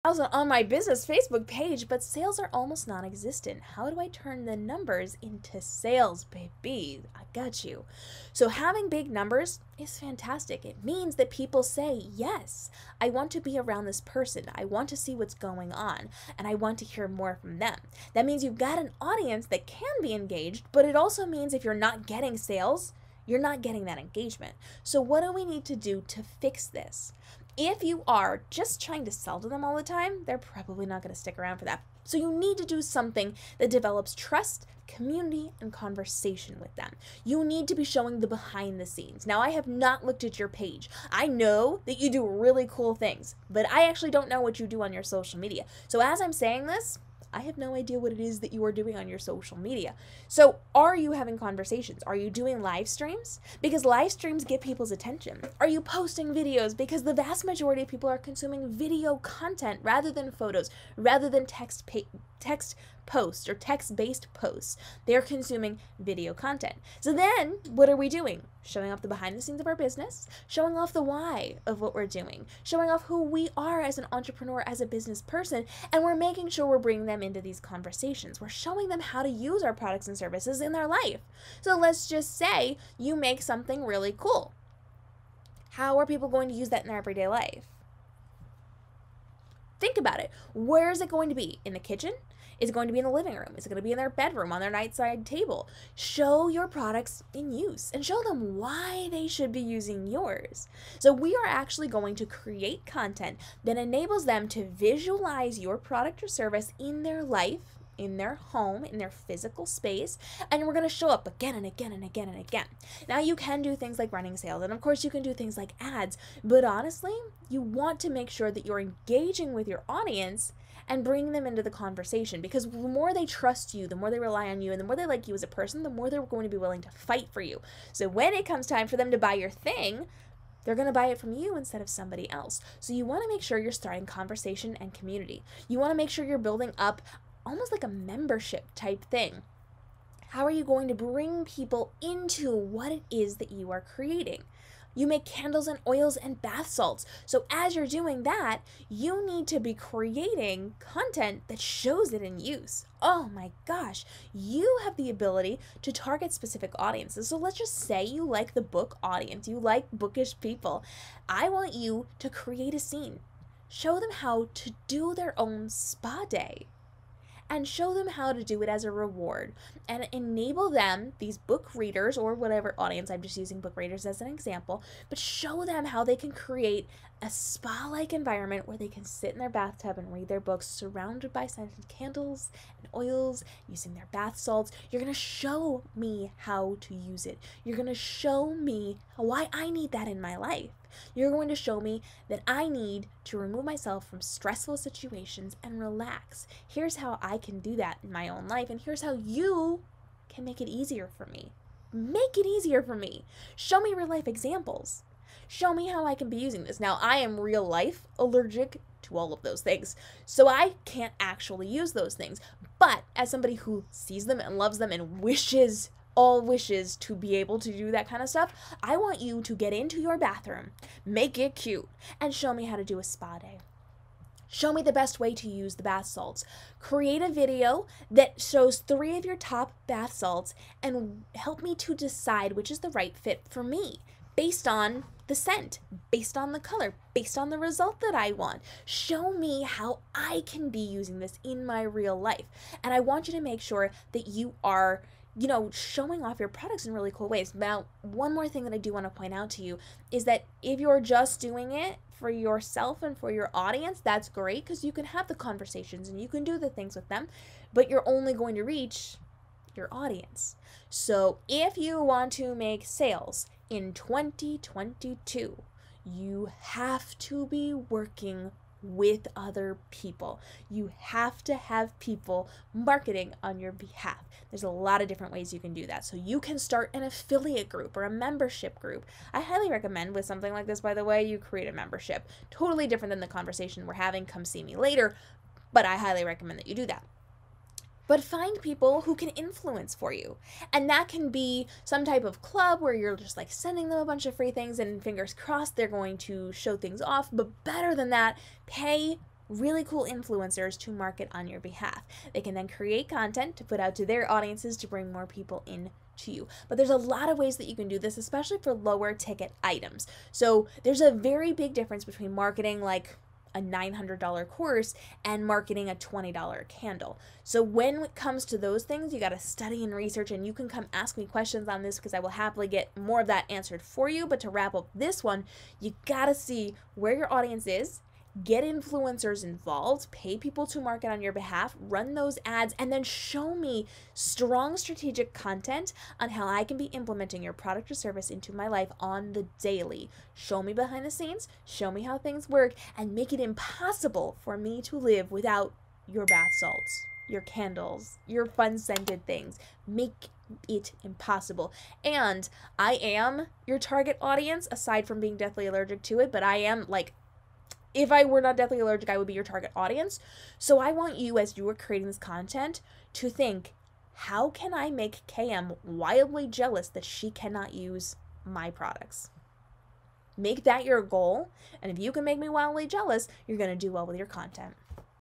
on my business Facebook page, but sales are almost non-existent. How do I turn the numbers into sales, baby? I got you. So having big numbers is fantastic. It means that people say, yes, I want to be around this person. I want to see what's going on, and I want to hear more from them. That means you've got an audience that can be engaged, but it also means if you're not getting sales, you're not getting that engagement. So what do we need to do to fix this? If you are just trying to sell to them all the time, they're probably not going to stick around for that. So you need to do something that develops trust, community, and conversation with them. You need to be showing the behind the scenes. Now, I have not looked at your page. I know that you do really cool things, but I actually don't know what you do on your social media. So as I'm saying this, I have no idea what it is that you are doing on your social media. So are you having conversations? Are you doing live streams? Because live streams get people's attention. Are you posting videos? Because the vast majority of people are consuming video content rather than photos, rather than text posts or text-based posts. They're consuming video content. So then what are we doing? Showing off the behind the scenes of our business, showing off the why of what we're doing, showing off who we are as an entrepreneur, as a business person, and we're making sure we're bringing them into these conversations. We're showing them how to use our products and services in their life. So let's just say you make something really cool. How are people going to use that in their everyday life? Think about it. Where is it going to be? In the kitchen? Is it going to be in the living room? Is it going to be in their bedroom, on their nightside table? Show your products in use and show them why they should be using yours. So we are actually going to create content that enables them to visualize your product or service in their life, in their home, in their physical space, and we're going to show up again and again and again and again. Now you can do things like running sales, and of course you can do things like ads, but honestly, you want to make sure that you're engaging with your audience and bring them into the conversation, because the more they trust you, the more they rely on you, and the more they like you as a person, the more they're going to be willing to fight for you. So when it comes time for them to buy your thing, they're going to buy it from you instead of somebody else. So you want to make sure you're starting conversation and community. You want to make sure you're building up almost like a membership type thing. How are you going to bring people into what it is that you are creating? You make candles and oils and bath salts. So as you're doing that, you need to be creating content that shows it in use. Oh my gosh, you have the ability to target specific audiences. So let's just say you like the book audience, you like bookish people. I want you to create a scene. Show them how to do their own spa day, and show them how to do it as a reward, and enable them, these book readers or whatever audience, I'm just using book readers as an example, but show them how they can create a spa-like environment where they can sit in their bathtub and read their books surrounded by scented candles and oils, using their bath salts. You're going to show me how to use it. You're going to show me why I need that in my life. You're going to show me that I need to remove myself from stressful situations and relax. Here's how I can do that in my own life, and here's how you can make it easier for me. Make it easier for me. Show me real life examples. Show me how I can be using this. Now, I am real life allergic to all of those things, so I can't actually use those things. But as somebody who sees them and loves them and wishes to be able to do that kind of stuff, I want you to get into your bathroom, make it cute, and show me how to do a spa day. Show me the best way to use the bath salts. Create a video that shows 3 of your top bath salts and help me to decide which is the right fit for me based on the scent, based on the color, based on the result that I want. Show me how I can be using this in my real life. And I want you to make sure that you are showing off your products in really cool ways. Now, one more thing that I do want to point out to you is that if you're just doing it for yourself and for your audience, that's great, because you can have the conversations and you can do the things with them, but you're only going to reach your audience. So if you want to make sales in 2022, you have to be working with other people. You have to have people marketing on your behalf. There's a lot of different ways you can do that. So you can start an affiliate group or a membership group. I highly recommend with something like this, by the way, you create a membership. Totally different than the conversation we're having. Come see me later. But I highly recommend that you do that. But find people who can influence for you. And that can be some type of club where you're just like sending them a bunch of free things and fingers crossed they're going to show things off. But better than that, pay really cool influencers to market on your behalf. They can then create content to put out to their audiences to bring more people in to you. But there's a lot of ways that you can do this, especially for lower ticket items. So there's a very big difference between marketing like a $900 course and marketing a $20 candle. So when it comes to those things, you got to study and research, and you can come ask me questions on this because I will happily get more of that answered for you. But to wrap up this one, you got to see where your audience is, get influencers involved, pay people to market on your behalf, run those ads, and then show me strong strategic content on how I can be implementing your product or service into my life on the daily. Show me behind the scenes, show me how things work, and make it impossible for me to live without your bath salts, your candles, your fun scented things. Make it impossible. And I am your target audience, aside from being deathly allergic to it, but I am like, if I were not deathly allergic, I would be your target audience. So I want you, as you are creating this content, to think, how can I make KM wildly jealous that she cannot use my products? Make that your goal. And if you can make me wildly jealous, you're going to do well with your content.